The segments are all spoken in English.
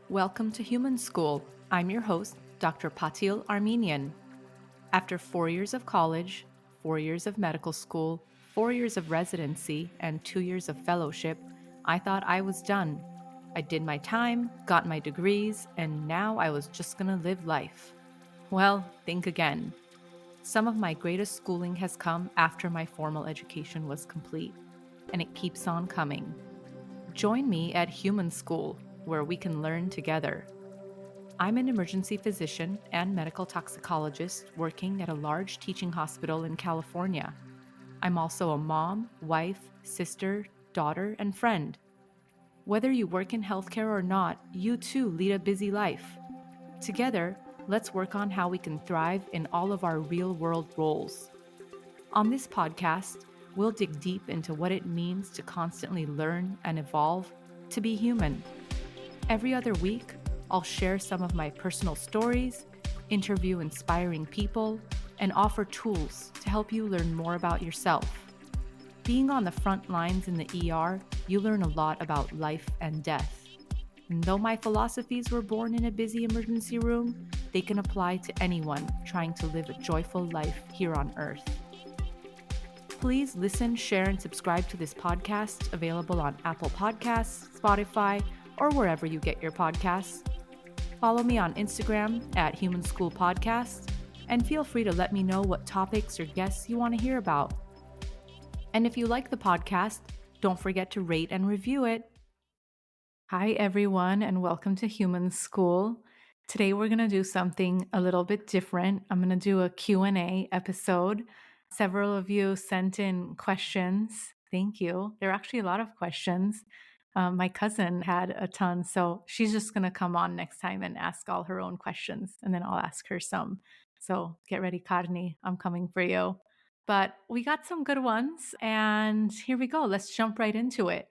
Welcome to Human School. I'm your host, Dr. Patil Armenian. After 4 years of college, 4 years of medical school, 4 years of residency, and 2 years of fellowship, I thought I was done. I did my time, got my degrees, and now I was just gonna live life. Well, think again. Some of my greatest schooling has come after my formal education was complete, and it keeps on coming. Join me at Human School, where we can learn together. I'm an emergency physician and medical toxicologist working at a large teaching hospital in California. I'm also a mom, wife, sister, daughter, and friend. Whether you work in healthcare or not, you too lead a busy life. Together, let's work on how we can thrive in all of our real world roles. On this podcast, we'll dig deep into what it means to constantly learn and evolve, to be human. Every other week, I'll share some of my personal stories, interview inspiring people, and offer tools to help you learn more about yourself. Being on the front lines in the ER, you learn a lot about life and death. And though my philosophies were born in a busy emergency room, they can apply to anyone trying to live a joyful life here on Earth. Please listen, share, and subscribe to this podcast, available on Apple Podcasts, Spotify, or wherever you get your podcasts. Follow me on Instagram at Human School Podcast, and feel free to let me know what topics or guests you want to hear about. And if you like the podcast, don't forget to rate and review it. Hi, everyone, and welcome to Human School. Today, we're going to do something a little bit different. I'm going to do a Q&A episode. Several of you sent in questions. Thank you. There are actually a lot of questions. My cousin had a ton, so she's just going to come on next time and ask all her own questions, and then I'll ask her some. So get ready, Karni. I'm coming for you. But we got some good ones, and here we go. Let's jump right into it.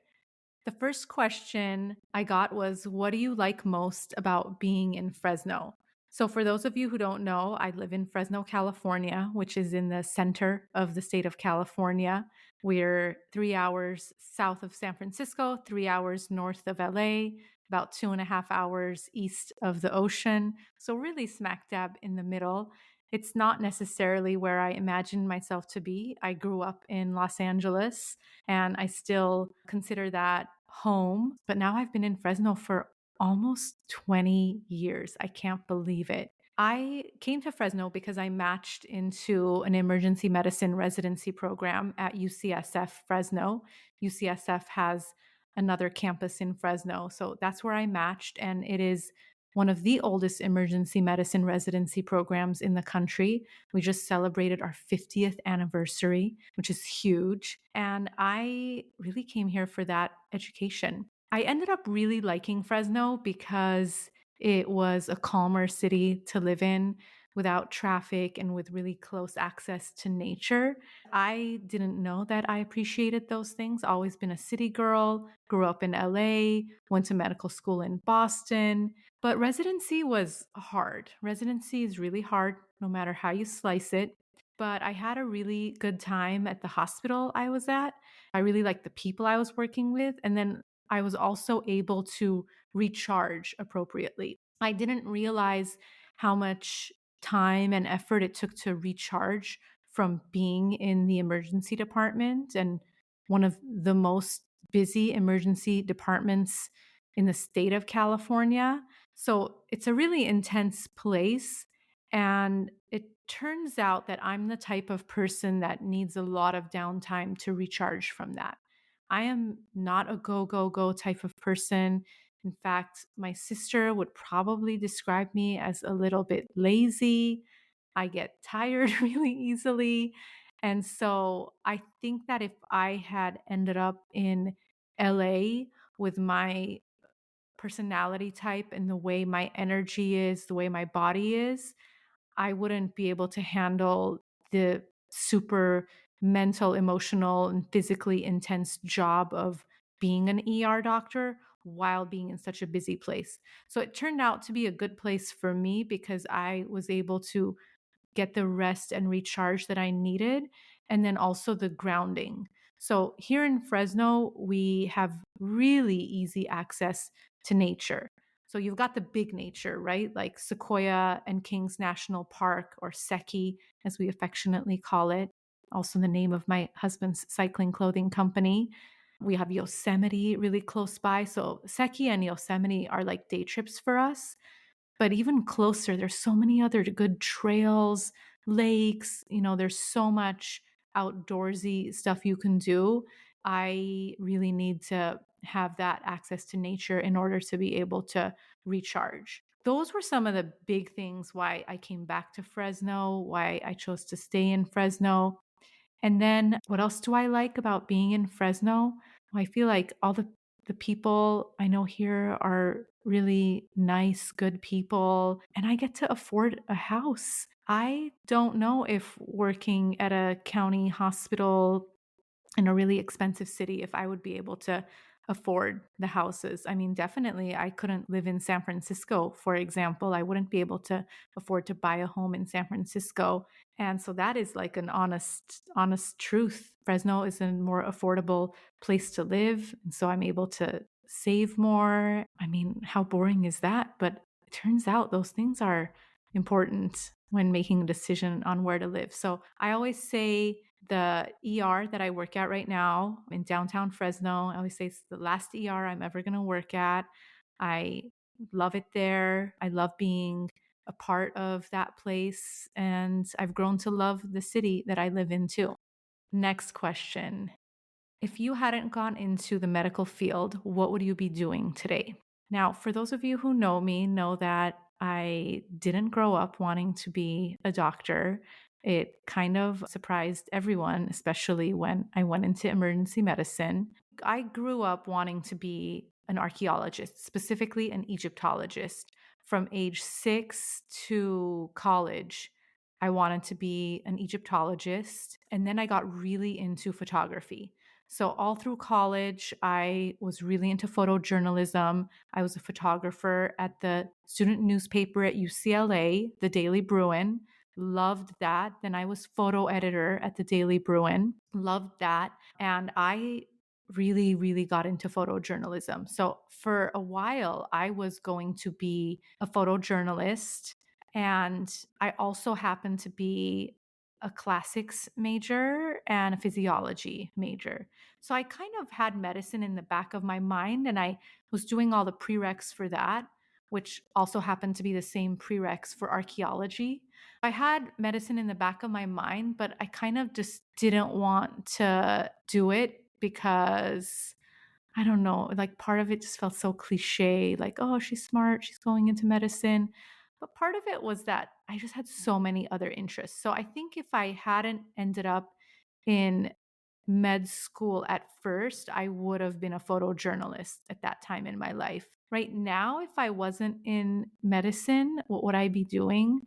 The first question I got was, what do you like most about being in Fresno? So, for those of you who don't know, I live in Fresno, California, which is in the center of the state of California. We're 3 hours south of San Francisco, 3 hours north of LA, about 2.5 hours east of the ocean. So, really smack dab in the middle. It's not necessarily where I imagined myself to be. I grew up in Los Angeles, and I still consider that home. But now I've been in Fresno for almost 20 years. I can't believe it. I came to Fresno because I matched into an emergency medicine residency program at UCSF Fresno. UCSF has another campus in Fresno. So that's where I matched, and it is one of the oldest emergency medicine residency programs in the country. We just celebrated our 50th anniversary, which is huge. And I really came here for that education. I ended up really liking Fresno because it was a calmer city to live in without traffic and with really close access to nature. I didn't know that I appreciated those things. Always been a city girl, grew up in LA, went to medical school in Boston, but residency was hard. Residency is really hard no matter how you slice it. But I had a really good time at the hospital I was at. I really liked the people I was working with. And then I was also able to recharge appropriately. I didn't realize how much time and effort it took to recharge from being in the emergency department and one of the most busy emergency departments in the state of California. So it's a really intense place. And it turns out that I'm the type of person that needs a lot of downtime to recharge from that. I am not a go, go, go type of person. In fact, my sister would probably describe me as a little bit lazy. I get tired really easily. And so I think that if I had ended up in LA with my personality type and the way my energy is, the way my body is, I wouldn't be able to handle the super mental, emotional, and physically intense job of being an ER doctor while being in such a busy place. So it turned out to be a good place for me because I was able to get the rest and recharge that I needed, and then also the grounding. So here in Fresno, we have really easy access to nature. So you've got the big nature, right? Like Sequoia and Kings National Park, or SECI, as we affectionately call it, also the name of my husband's cycling clothing company. We have Yosemite really close by. So SECI and Yosemite are like day trips for us. But even closer, there's so many other good trails, lakes, there's so much outdoorsy stuff you can do. I really need to have that access to nature in order to be able to recharge. Those were some of the big things why I came back to Fresno, why I chose to stay in Fresno. And then what else do I like about being in Fresno? I feel like all the people I know here are really nice, good people, and I get to afford a house. I don't know if working at a county hospital in a really expensive city if I would be able to afford the houses. I mean, definitely I couldn't live in San Francisco, for example. I wouldn't be able to afford to buy a home in San Francisco. And so that is like an honest truth. Fresno is a more affordable place to live, and so I'm able to save more. I mean, how boring is that? But it turns out those things are important when making a decision on where to live. So I always say the ER that I work at right now in downtown Fresno, I always say it's the last ER I'm ever going to work at. I love it there. I love being a part of that place. And I've grown to love the city that I live in too. Next question. If you hadn't gone into the medical field, what would you be doing today? Now, for those of you who know me, know that I didn't grow up wanting to be a doctor. It kind of surprised everyone, especially when I went into emergency medicine. I grew up wanting to be an archaeologist, specifically an Egyptologist. From age 6 to college, I wanted to be an Egyptologist. And then I got really into photography. So, all through college, I was really into photojournalism. I was a photographer at the student newspaper at UCLA, the Daily Bruin. Loved that. Then I was photo editor at the Daily Bruin. Loved that. And I really, really got into photojournalism. So, for a while, I was going to be a photojournalist. And I also happened to be a classics major and a physiology major. So I kind of had medicine in the back of my mind, and I was doing all the prereqs for that, which also happened to be the same prereqs for archaeology. I had medicine in the back of my mind, but I kind of just didn't want to do it because I don't know, like part of it just felt so cliche, like, oh, she's smart, she's going into medicine. But part of it was that I just had so many other interests. So I think if I hadn't ended up in med school at first, I would have been a photojournalist at that time in my life. Right now, if I wasn't in medicine, what would I be doing?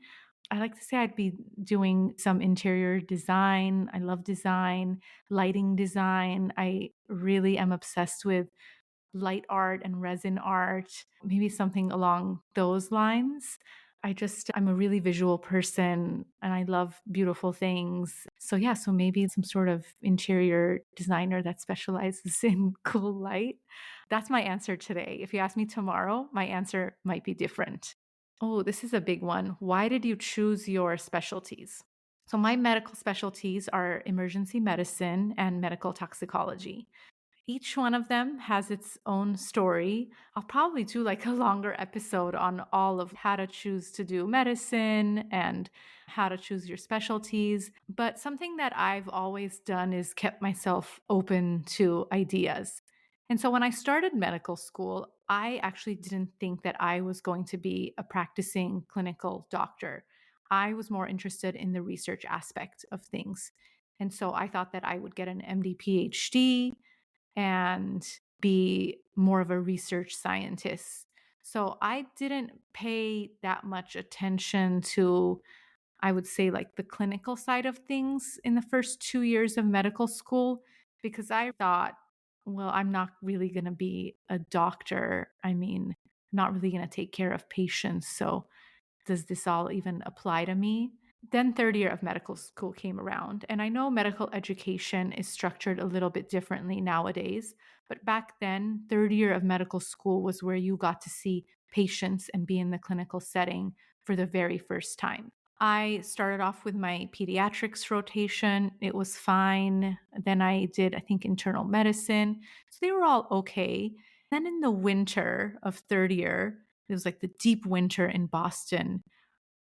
I like to say I'd be doing some interior design. I love design, lighting design. I really am obsessed with light art and resin art, maybe something along those lines. I'm a really visual person and I love beautiful things. So, yeah, so maybe some sort of interior designer that specializes in cool light. That's my answer today. If you ask me tomorrow, my answer might be different. Oh, this is a big one. Why did you choose your specialties? So, my medical specialties are emergency medicine and medical toxicology. Each one of them has its own story. I'll probably do like a longer episode on all of how to choose to do medicine and how to choose your specialties. But something that I've always done is kept myself open to ideas. And so when I started medical school, I actually didn't think that I was going to be a practicing clinical doctor. I was more interested in the research aspect of things. And so I thought that I would get an MD PhD and be more of a research scientist. So I didn't pay that much attention to, I would say, like the clinical side of things in the first 2 years of medical school, because I thought, well, I'm not really going to be a doctor. I mean, not really going to take care of patients. So does this all even apply to me? Then third year of medical school came around, and I know medical education is structured a little bit differently nowadays, but back then, third year of medical school was where you got to see patients and be in the clinical setting for the very first time. I started off with my pediatrics rotation. It was fine. Then I did, I think, internal medicine. So they were all okay. Then in the winter of third year, it was like the deep winter in Boston.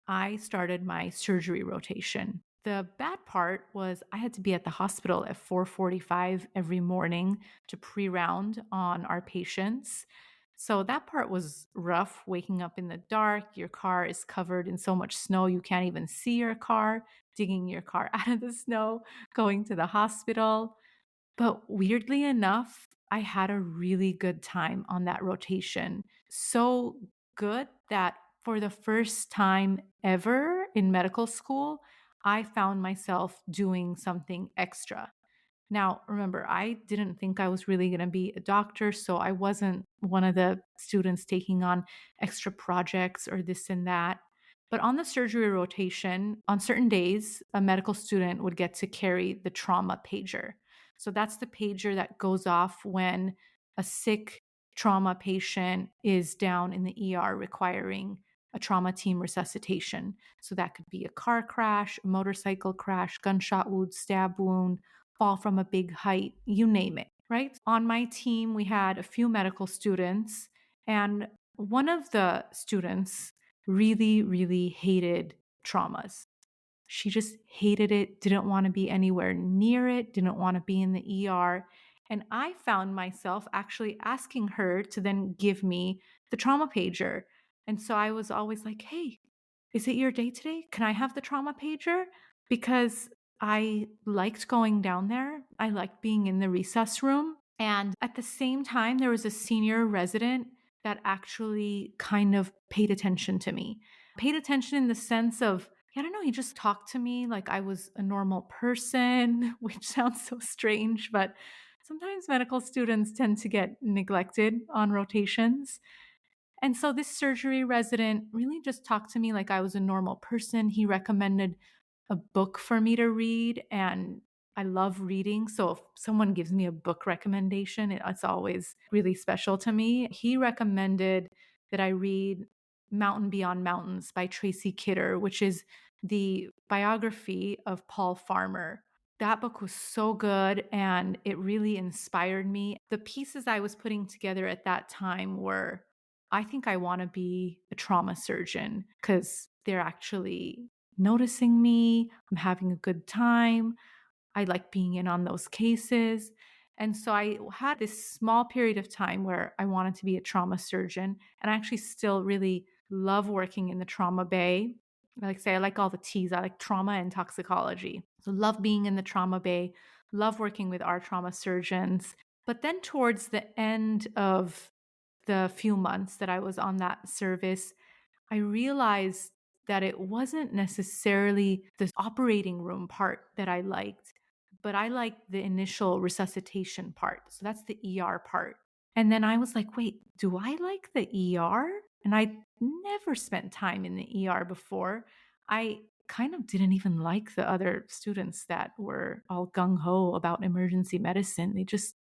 I started my surgery rotation. The bad part was I had to be at the hospital at 4:45 every morning to pre-round on our patients. So that part was rough, waking up in the dark. Your car is covered in so much snow you can't even see your car, digging your car out of the snow, going to the hospital. But weirdly enough, I had a really good time on that rotation. So good that for the first time ever in medical school, I found myself doing something extra. Now, remember, I didn't think I was really going to be a doctor, so I wasn't one of the students taking on extra projects or this and that. But on the surgery rotation, on certain days, a medical student would get to carry the trauma pager. So that's the pager that goes off when a sick trauma patient is down in the ER requiring a trauma team resuscitation. So that could be a car crash, a motorcycle crash, gunshot wound, stab wound, fall from a big height, you name it, right? On my team, we had a few medical students, and one of the students really, really hated traumas. She just hated it, didn't want to be anywhere near it, didn't want to be in the ER. And I found myself actually asking her to then give me the trauma pager. And so I was always like, hey, is it your day today? Can I have the trauma pager? Because I liked going down there. I liked being in the recess room. And at the same time, there was a senior resident that actually kind of paid attention to me. Paid attention in the sense of, I don't know, he just talked to me like I was a normal person, which sounds so strange, but sometimes medical students tend to get neglected on rotations. And so this surgery resident really just talked to me like I was a normal person. He recommended a book for me to read, and I love reading. So if someone gives me a book recommendation, it's always really special to me. He recommended that I read Mountain Beyond Mountains by Tracy Kidder, which is the biography of Paul Farmer. That book was so good and it really inspired me. The pieces I was putting together at that time were, I think I want to be a trauma surgeon because they're actually noticing me. I'm having a good time. I like being in on those cases. And so I had this small period of time where I wanted to be a trauma surgeon. And I actually still really love working in the trauma bay. I like all the T's. I like trauma and toxicology. So love being in the trauma bay, love working with our trauma surgeons. But then towards the end of the few months that I was on that service, I realized that it wasn't necessarily the operating room part that I liked, but I liked the initial resuscitation part. So that's the ER part. And then I was like, wait, do I like the ER? And I never spent time in the ER before. I kind of didn't even like the other students that were all gung ho about emergency medicine. They just,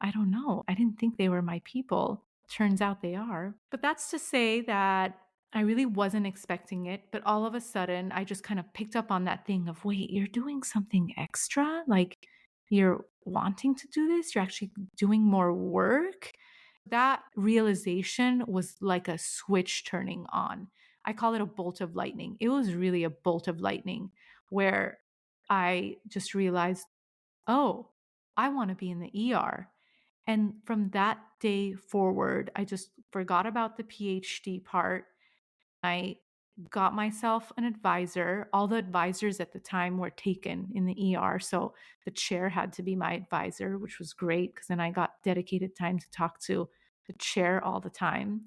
I don't know. I didn't think they were my people. Turns out they are. But that's to say that I really wasn't expecting it. But all of a sudden, I just kind of picked up on that thing of, wait, you're doing something extra? Like you're wanting to do this? You're actually doing more work? That realization was like a switch turning on. I call it a bolt of lightning. It was really a bolt of lightning where I just realized, oh, I want to be in the ER. And from that day forward, I just forgot about the PhD part. I got myself an advisor. All the advisors at the time were taken in the ER. So the chair had to be my advisor, which was great because then I got dedicated time to talk to the chair all the time.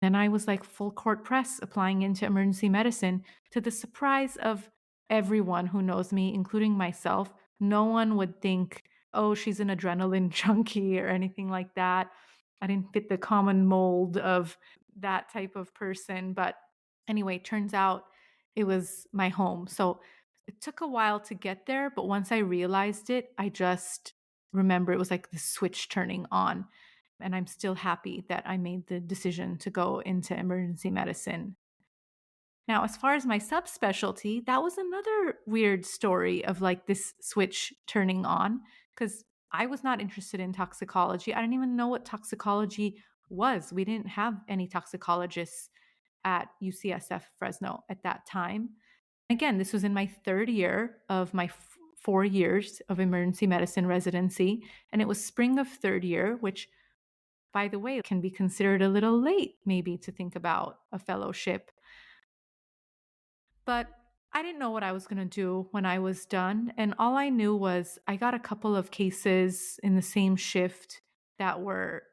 Then I was like full court press applying into emergency medicine to the surprise of everyone who knows me, including myself. No one would think, oh, she's an adrenaline junkie or anything like that. I didn't fit the common mold of that type of person. But anyway, turns out it was my home. So it took a while to get there, but once I realized it, I just remember it was like the switch turning on. And I'm still happy that I made the decision to go into emergency medicine. Now, as far as my subspecialty, that was another weird story of like this switch turning on because I was not interested in toxicology. I didn't even know what toxicology was. We didn't have any toxicologists at UCSF Fresno at that time. Again, this was in my third year of my 4 years of emergency medicine residency. And it was spring of third year, which, by the way, can be considered a little late maybe to think about a fellowship. But I didn't know what I was going to do when I was done. And all I knew was I got a couple of cases in the same shift that were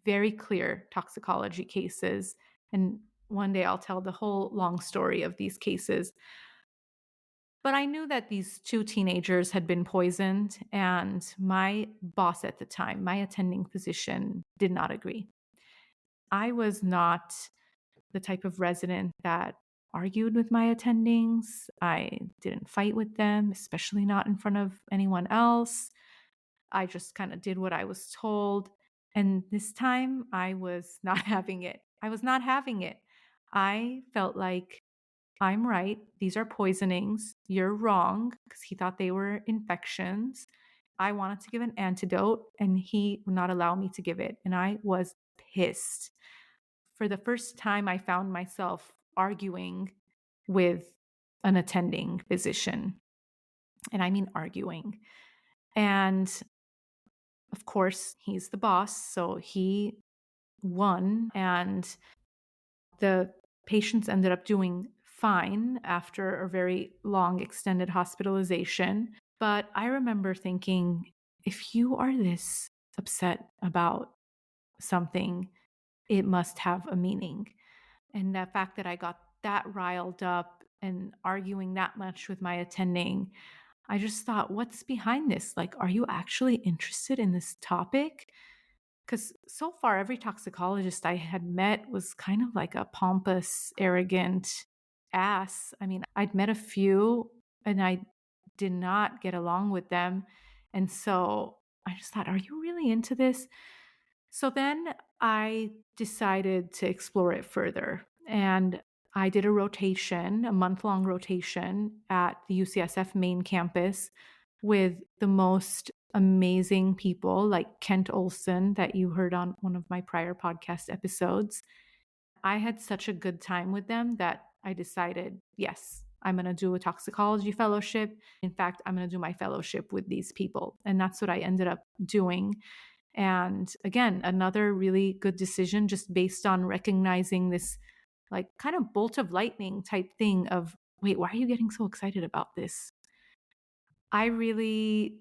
very clear toxicology cases. And one day I'll tell the whole long story of these cases. But I knew that these two teenagers had been poisoned, and my boss at the time, my attending physician, did not agree. I was not the type of resident that argued with my attendings. I didn't fight with them, especially not in front of anyone else. I just kind of did what I was told. And this time I was not having it. I was not having it. I felt like I'm right. These are poisonings. You're wrong, because he thought they were infections. I wanted to give an antidote and he would not allow me to give it. And I was pissed. For the first time, I found myself arguing with an attending physician. And I mean arguing. And of course, he's the boss. So he won. And the patients ended up doing fine after a very long, extended hospitalization. But I remember thinking, if you are this upset about something, it must have a meaning. And the fact that I got that riled up and arguing that much with my attending, I just thought, what's behind this? Like, are you actually interested in this topic? Because so far, every toxicologist I had met was kind of like a pompous, arrogant ass. I mean, I'd met a few and I did not get along with them. And so I just thought, are you really into this? So then I decided to explore it further. And I did a rotation, a month-long rotation at the UCSF main campus with the most amazing people like Kent Olson that you heard on one of my prior podcast episodes. I had such a good time with them that I decided, yes, I'm going to do a toxicology fellowship. In fact, I'm going to do my fellowship with these people. And that's what I ended up doing. And again, another really good decision just based on recognizing this like kind of bolt of lightning type thing of, wait, why are you getting so excited about this? I really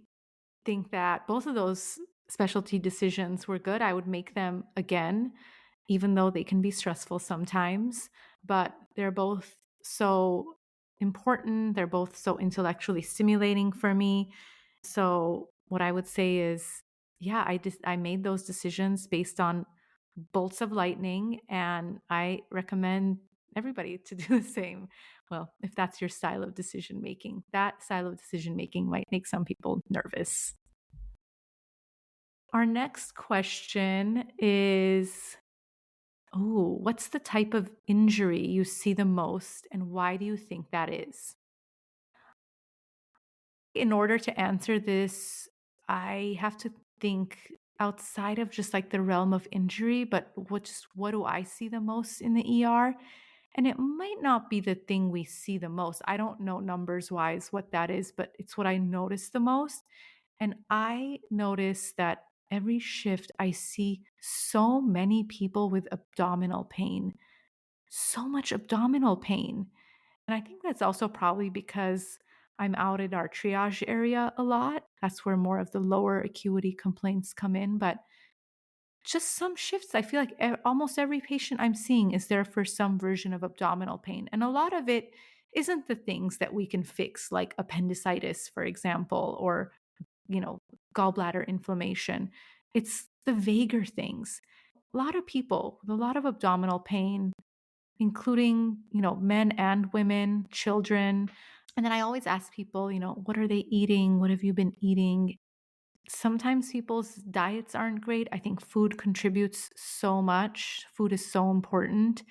think that both of those specialty decisions were good. I would make them again, even though they can be stressful sometimes, but they're both so important. They're both so intellectually stimulating for me. So what I would say is, yeah, I made those decisions based on bolts of lightning, and I recommend everybody to do the same. Well, if that's your style of decision making, that style of decision making might make some people nervous. Our next question is, what's the type of injury you see the most, and why do you think that is? In order to answer this, I have to think outside of just like the realm of injury, but what do I see the most in the ER? And it might not be the thing we see the most. I don't know numbers wise what that is, but it's what I notice the most. And I notice that every shift I see so many people with abdominal pain, so much abdominal pain. And I think that's also probably because I'm out in our triage area a lot. That's where more of the lower acuity complaints come in. But just some shifts, I feel like almost every patient I'm seeing is there for some version of abdominal pain. And a lot of it isn't the things that we can fix, like appendicitis, for example, or, gallbladder inflammation. It's the vaguer things. A lot of people with a lot of abdominal pain, including, men and women, children. And then I always ask people, what are they eating? What have you been eating? Sometimes people's diets aren't great. I think food contributes so much. Food is so important.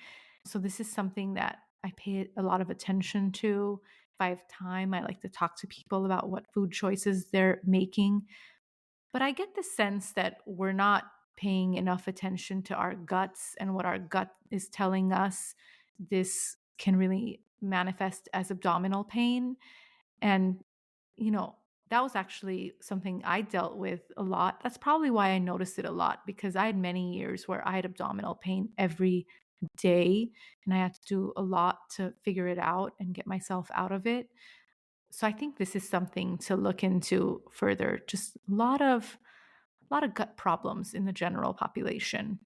So this is something that I pay a lot of attention to. If I have time, I like to talk to people about what food choices they're making. But I get the sense that we're not paying enough attention to our guts and what our gut is telling us. This can really manifest as abdominal pain. And, you know, that was actually something I dealt with a lot. That's probably why I noticed it a lot, because I had many years where I had abdominal pain every day and I had to do a lot to figure it out and get myself out of it. So I think this is something to look into further. Just a lot of gut problems in the general population.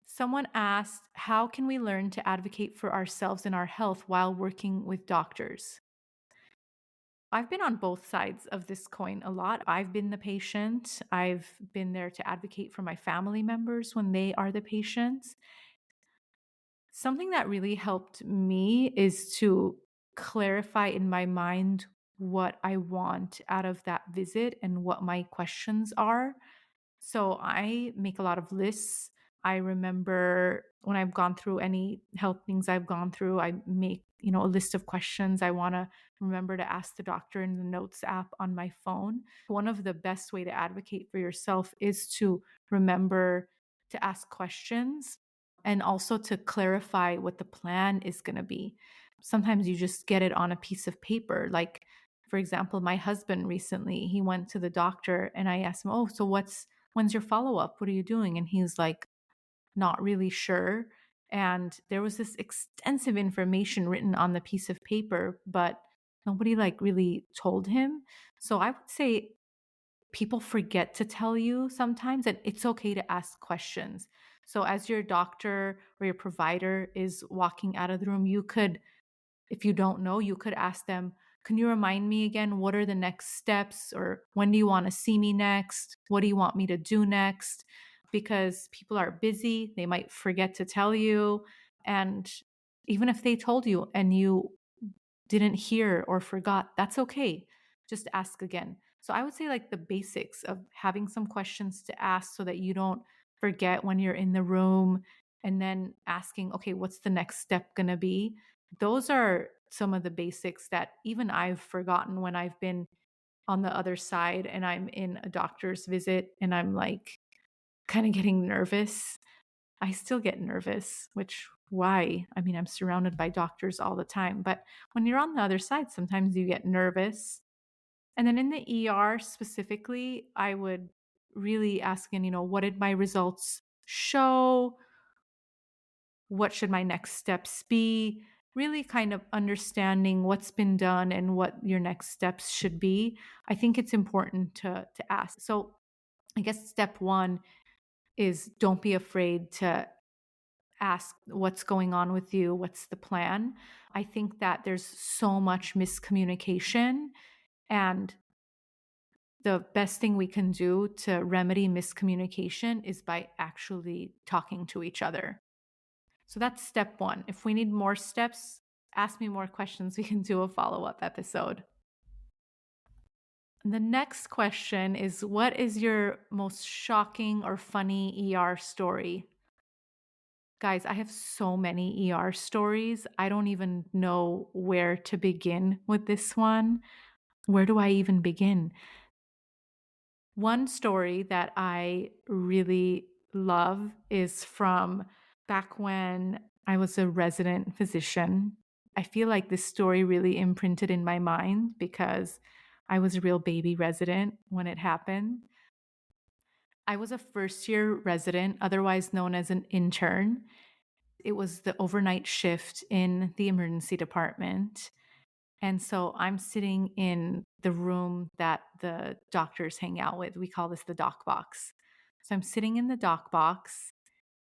Someone asked, how can we learn to advocate for ourselves and our health while working with doctors? I've been on both sides of this coin a lot. I've been the patient. I've been there to advocate for my family members when they are the patients. Something that really helped me is to clarify in my mind what I want out of that visit and what my questions are. So I make a lot of lists. I remember when I've gone through any health things I've gone through, I make, a list of questions I want to remember to ask the doctor in the notes app on my phone. One of the best way to advocate for yourself is to remember to ask questions and also to clarify what the plan is going to be. Sometimes you just get it on a piece of paper. Like, for example, my husband recently, he went to the doctor and I asked him, "Oh, so when's your follow up? What are you doing?" And he was like, not really sure. And there was this extensive information written on the piece of paper, but nobody like really told him. So I would say people forget to tell you sometimes, and it's okay to ask questions. So as your doctor or your provider is walking out of the room, you could, if you don't know, you could ask them, can you remind me again, what are the next steps? Or when do you want to see me next? What do you want me to do next? Because people are busy, they might forget to tell you. And even if they told you and you didn't hear or forgot, that's okay. Just ask again. So I would say, like, the basics of having some questions to ask so that you don't forget when you're in the room, and then asking, okay, what's the next step going to be? Those are some of the basics that even I've forgotten when I've been on the other side and I'm in a doctor's visit and I'm like kind of getting nervous. I still get nervous, which why? I mean, I'm surrounded by doctors all the time, but when you're on the other side, sometimes you get nervous. And then in the ER specifically, I would really ask, and what did my results show? What should my next steps be? Really kind of understanding what's been done and what your next steps should be. I think it's important to ask. So I guess step one is don't be afraid to ask what's going on with you, what's the plan. I think that there's so much miscommunication, and the best thing we can do to remedy miscommunication is by actually talking to each other. So that's step one. If we need more steps, ask me more questions. We can do a follow up episode. The next question is, what is your most shocking or funny ER story? Guys, I have so many ER stories. I don't even know where to begin with this one. Where do I even begin? One story that I really love is from back when I was a resident physician. I feel like this story really imprinted in my mind because I was a real baby resident when it happened. I was a first year resident, otherwise known as an intern. It was the overnight shift in the emergency department. And so I'm sitting in the room that the doctors hang out with. We call this the doc box. So I'm sitting in the doc box,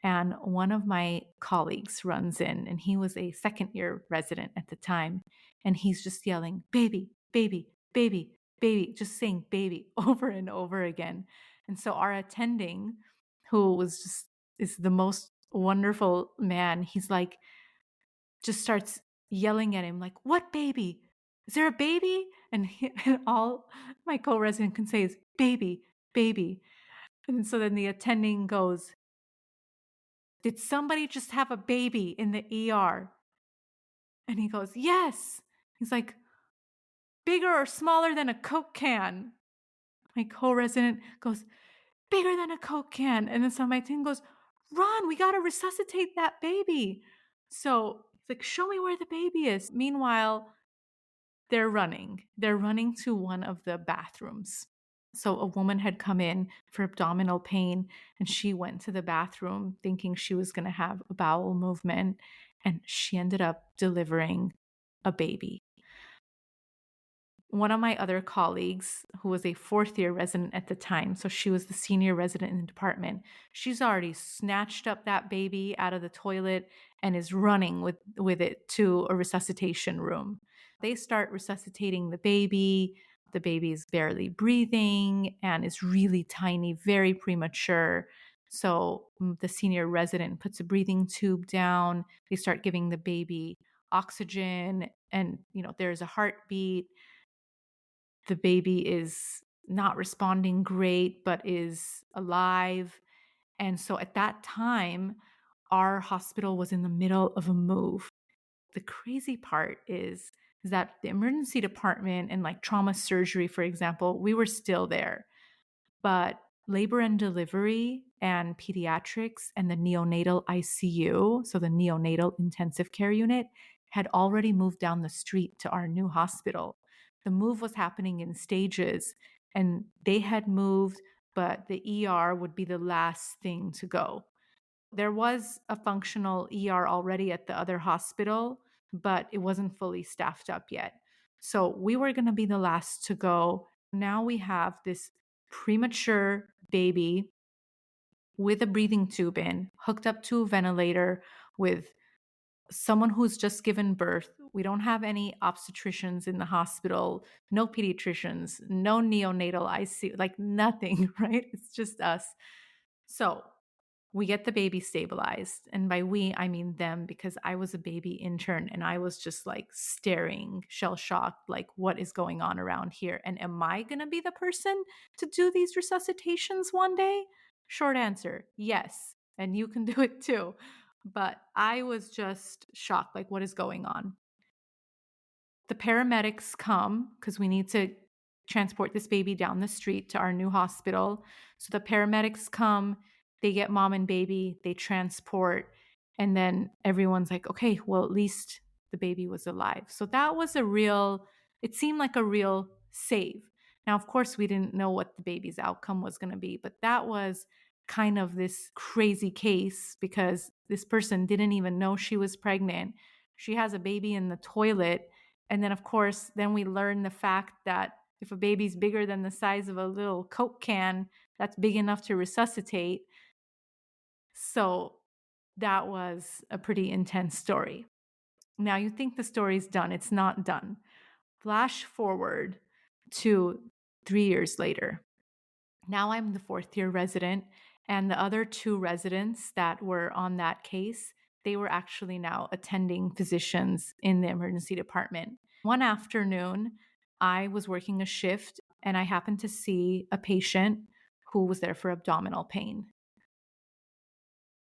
and one of my colleagues runs in, and he was a second year resident at the time. And he's just yelling, baby, baby, baby, baby, just saying baby over and over again. And so our attending, who was just, is the most wonderful man. He's like, just starts yelling at him, like, "What baby? Is there a baby?" And all my co-resident can say is, "Baby, baby." And so then the attending goes, "Did somebody just have a baby in the ER?" And he goes, "Yes." He's like, "Bigger or smaller than a Coke can?" My co-resident goes, "Bigger than a Coke can." And then so my team goes, "Run, we gotta resuscitate that baby." So it's like, "Show me where the baby is." Meanwhile, they're running. They're running to one of the bathrooms. So a woman had come in for abdominal pain, and she went to the bathroom thinking she was going to have a bowel movement, and she ended up delivering a baby. One of my other colleagues, who was a fourth year resident at the time, so she was the senior resident in the department, she's already snatched up that baby out of the toilet and is running with it to a resuscitation room. They start resuscitating the baby. The baby is barely breathing and is really tiny, very premature. So the senior resident puts a breathing tube down. They start giving the baby oxygen, and there's a heartbeat. The baby is not responding great, but is alive. And so at that time, our hospital was in the middle of a move. The crazy part is that the emergency department and like trauma surgery, for example, we were still there. But labor and delivery and pediatrics and the neonatal ICU, so the neonatal intensive care unit, had already moved down the street to our new hospital. The move was happening in stages, and they had moved, but the ER would be the last thing to go. There was a functional ER already at the other hospital, but it wasn't fully staffed up yet. So we were going to be the last to go. Now we have this premature baby with a breathing tube in, hooked up to a ventilator with someone who's just given birth. We don't have any obstetricians in the hospital, no pediatricians, no neonatal ICU, like nothing, right? It's just us. So we get the baby stabilized. And by we, I mean them, because I was a baby intern and I was just like staring, shell shocked, like, what is going on around here? And am I going to be the person to do these resuscitations one day? Short answer, yes. And you can do it too. But I was just shocked, like, what is going on? The paramedics come because we need to transport this baby down the street to our new hospital. So the paramedics come, they get mom and baby, they transport, and then everyone's like, okay, well, at least the baby was alive. So that was it seemed like a real save. Now, of course, we didn't know what the baby's outcome was going to be, but that was kind of this crazy case because this person didn't even know she was pregnant. She has a baby in the toilet. And then, of course, then we learn the fact that if a baby's bigger than the size of a little Coke can, that's big enough to resuscitate. So that was a pretty intense story. Now, you think the story's done. It's not done. Flash forward to 3 years later. Now I'm the fourth year resident, and the other two residents that were on that case, they were actually now attending physicians in the emergency department. One afternoon, I was working a shift and I happened to see a patient who was there for abdominal pain.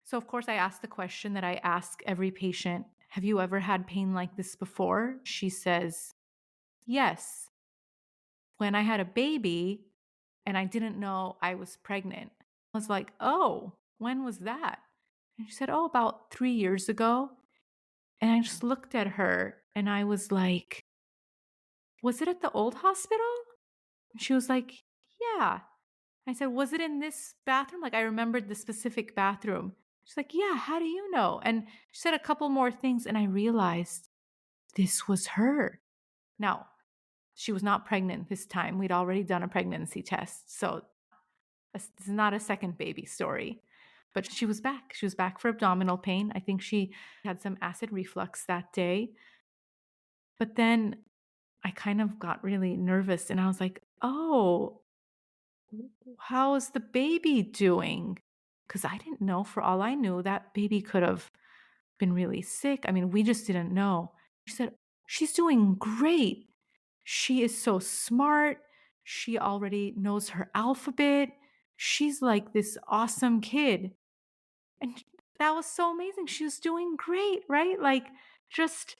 So, of course, I asked the question that I ask every patient: have you ever had pain like this before? She says, yes. When I had a baby and I didn't know I was pregnant, I was like, oh, when was that? And she said, oh, about 3 years ago. And I just looked at her and I was like, was it at the old hospital? And she was like, yeah. I said, was it in this bathroom? Like, I remembered the specific bathroom. She's like, yeah, how do you know? And she said a couple more things, and I realized this was her. Now, she was not pregnant this time. We'd already done a pregnancy test. So this is not a second baby story. But she was back. She was back for abdominal pain. I think she had some acid reflux that day. But then I kind of got really nervous and I was like, oh, how's the baby doing? because I didn't know. For all I knew, that baby could have been really sick. I mean, we just didn't know. She said, she's doing great. She is so smart. She already knows her alphabet. She's like this awesome kid. And that was so amazing. She was doing great, right? Like, just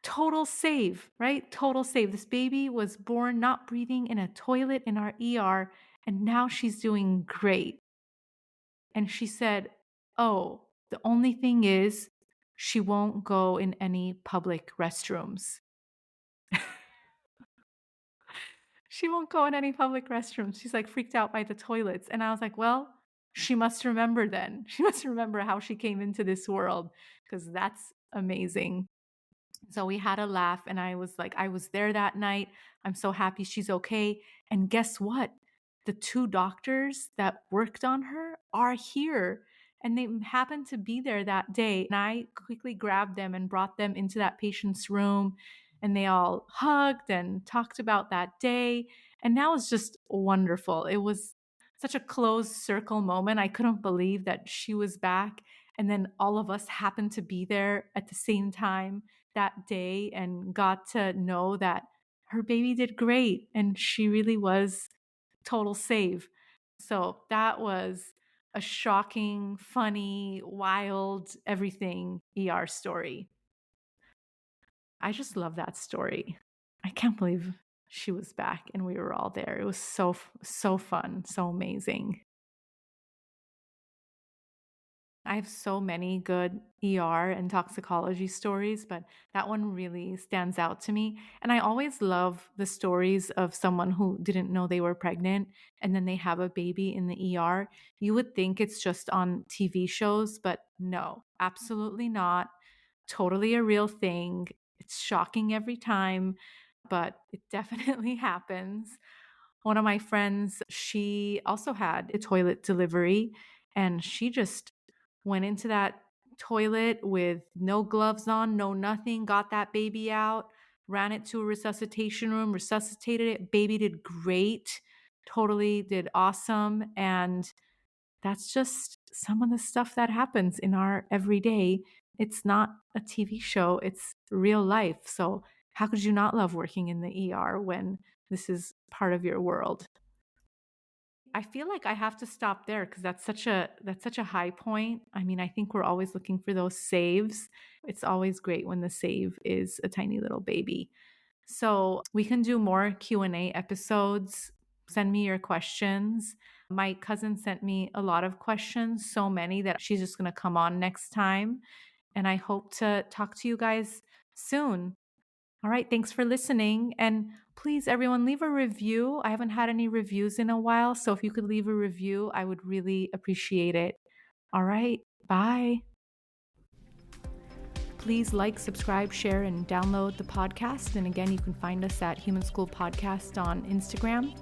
total save, right? Total save. This baby was born not breathing in a toilet in our ER, and now she's doing great. And she said, oh, the only thing is she won't go in any public restrooms. She won't go in any public restrooms. She's like freaked out by the toilets. And I was like, well, she must remember then. She must remember how she came into this world, because that's amazing. So we had a laugh, and I was like, I was there that night. I'm so happy she's okay. And guess what? The 2 doctors that worked on her are here, and they happened to be there that day. And I quickly grabbed them and brought them into that patient's room, and they all hugged and talked about that day. And that was just wonderful. It was such a closed circle moment. I couldn't believe that she was back. And then all of us happened to be there at the same time that day and got to know that her baby did great and she really was total save. So that was a shocking, funny, wild, everything ER story. I just love that story. I can't believe she was back and we were all there. It was so fun, so amazing. I have so many good ER and toxicology stories, but that one really stands out to me. And I always love the stories of someone who didn't know they were pregnant and then they have a baby in the ER. You would think it's just on TV shows, but no, absolutely not. Totally a real thing. It's shocking every time, but it definitely happens. One of my friends, she also had a toilet delivery, and she just went into that toilet with no gloves on, no nothing, got that baby out, ran it to a resuscitation room, resuscitated it. Baby did great, totally did awesome. And that's just some of the stuff that happens in our everyday. It's not a TV show, it's real life. So, how could you not love working in the ER when this is part of your world? I feel like I have to stop there because that's such a high point. I mean, I think we're always looking for those saves. It's always great when the save is a tiny little baby. So, we can do more Q&A episodes. Send me your questions. My cousin sent me a lot of questions, so many that she's just going to come on next time. And I hope to talk to you guys soon. All right, thanks for listening. And please, everyone, leave a review. I haven't had any reviews in a while. So if you could leave a review, I would really appreciate it. All right, bye. Please like, subscribe, share, and download the podcast. And again, you can find us at Human School Podcast on Instagram.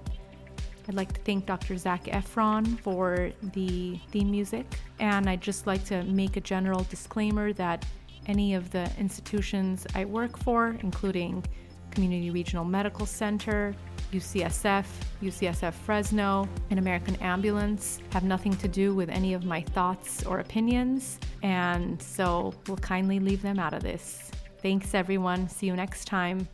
I'd like to thank Dr. Zach Effron for the theme music. And I'd just like to make a general disclaimer that any of the institutions I work for, including Community Regional Medical Center, UCSF Fresno, and American Ambulance, have nothing to do with any of my thoughts or opinions. And so we'll kindly leave them out of this. Thanks, everyone. See you next time.